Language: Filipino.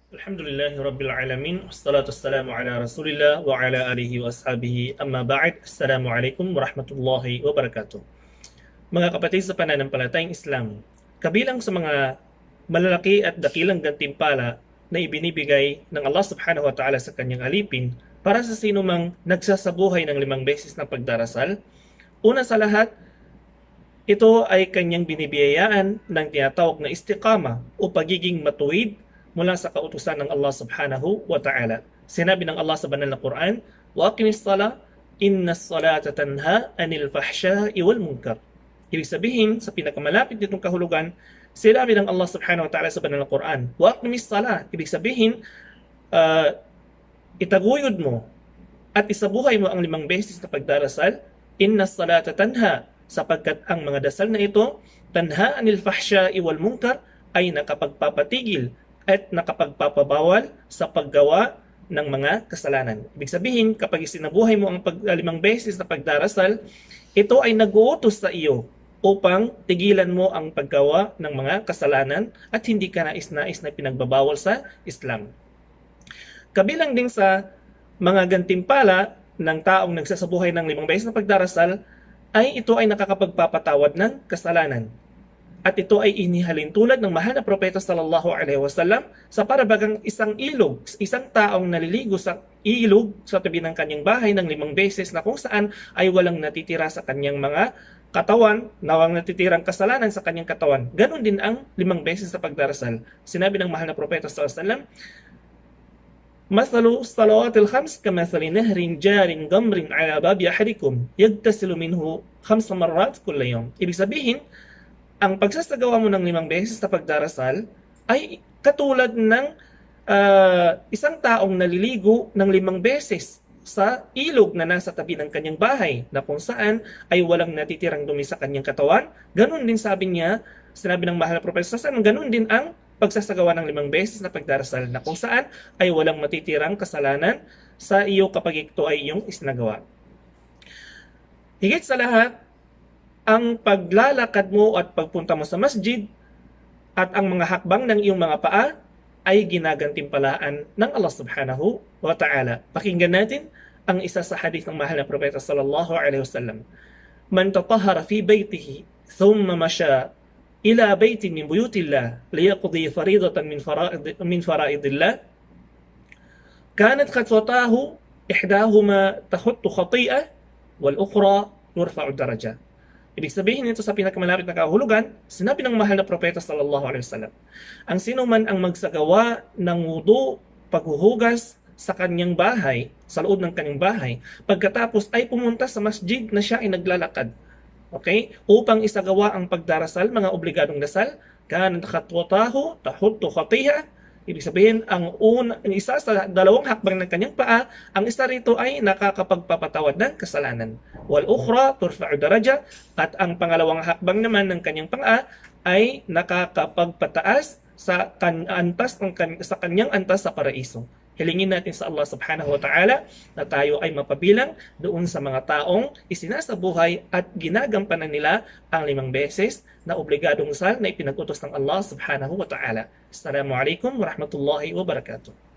Alhamdulillahi Rabbil Alamin. Wassalatu wassalamu ala Rasulillah wa ala alihi wa ashabihi. Amma ba'd. Assalamualaikum warahmatullahi wabarakatuh. Mga kapatid sa pananampalatayang Islam, kabilang sa mga malalaki at dakilang gantimpala na ibinibigay ng Allah subhanahu wa ta'ala sa kanyang alipin para sa sino mang nagsasabuhay ng 5 beses na pagdarasal, una sa lahat, ito ay kanyang binibiyayaan ng tinatawag na istiqama o pagiging matuwid mula sa kautusan ng Allah subhanahu wa ta'ala. Sinabi ng Allah sa banal na Quran, "Wa aqimis salah, innas salata tanha anil fahsya'i wal munkar." Ibig sabihin, sa pinakamalapit nitong kahulugan, sinabi ng Allah subhanahu wa ta'ala sa banal na Quran, "Wa aqimis salah." Ibig sabihin, itaguyod mo at isabuhay mo ang 5 beses na pagdarasal, innas salata tanha, sapagkat ang mga dasal na ito, tanha anil fahsya'i wal munkar, ay nakapagpapatigil at nakapagpapabawal sa paggawa ng mga kasalanan. Ibig sabihin, kapag isinabuhay mo ang 5 beses na pagdarasal, ito ay nag-uutos sa iyo upang tigilan mo ang paggawa ng mga kasalanan at hindi ka nais-nais na pinagbabawal sa Islam. Kabilang din sa mga gantimpala ng taong nagsasabuhay ng 5 beses na pagdarasal, ay ito ay nakakapagpapatawad ng kasalanan. At ito ay inihalin tulad ng mahal na propeta sallallahu alaihi wasallam sa parabagang isang ilog, isang taong naliligo sa ilog sa tabi ng kanyang bahay ng 5 beses na kung saan ay walang natitira sa kanyang mga katawan, walang natitirang kasalanan sa kanyang katawan. Ganon din ang 5 beses sa pagdarasal. Sinabi ng mahal na propeta sallallahu alaihi wasallam, "Mathalu salawatil khams kamathali nahrin jarin gamrin ala babi ahadikum yagtasilu minhu 5 marrat kulla yawm." Ibig sabihin, ang pagsasagawa mo ng 5 beses na pagdarasal ay katulad ng isang taong naliligo ng 5 beses sa ilog na nasa tabi ng kanyang bahay na kung saan ay walang natitirang dumi sa kanyang katawan. Ganon din sabi niya, sinabi ng mahal na propeta, ganon din ang pagsasagawa ng 5 beses na pagdarasal na kung saan ay walang matitirang kasalanan sa iyo kapag ito ay iyong isinagawa. Higit sa lahat, ang paglalakad mo at pagpunta mo sa masjid at ang mga hakbang ng iyong mga paa ay ginagantimpalaan ng Allah subhanahu wa ta'ala. Pakinggan natin ang isa sa hadith ng mahal na propeta sallallahu alaihi wasallam. "Man tatahhara fi baytihi thumma masha ila baytin min buyutillah liyaqdi faridatan min faraidillah kanat khatwatahu ihdahuma tahuttu khati'ah wal ukhra turfa'u daraja." Ibig sabihin nito sa pinakamalapit na kahulugan, sinabi ng mahal na propeta sallallahu alaihi wasallam, ang sino man ang magsagawa ng wudu, paghuhugas sa kanyang bahay, sa loob ng kanyang bahay, pagkatapos ay pumunta sa masjid na siya ay naglalakad, okay, upang isagawa ang pagdarasal, mga obligadong dasal, kanat khatwatahu tahuttu khati'ah. Ibig sabihin, ang isa sa 2 hakbang ng kanyang paa, ang isa rito ay nakakapagpapatawad ng kasalanan. Wal ukhra turfa'u daraja, at ang pangalawang hakbang naman ng kanyang paa ay nakakapagpataas sa kanyang antas sa paraiso. Hilingin natin sa Allah subhanahu wa ta'ala na tayo ay mapabilang doon sa mga taong isinasabuhay at ginagampanan nila ang 5 beses na obligadong dasal na ipinag-utos ng Allah subhanahu wa ta'ala. Assalamualaikum warahmatullahi wabarakatuh.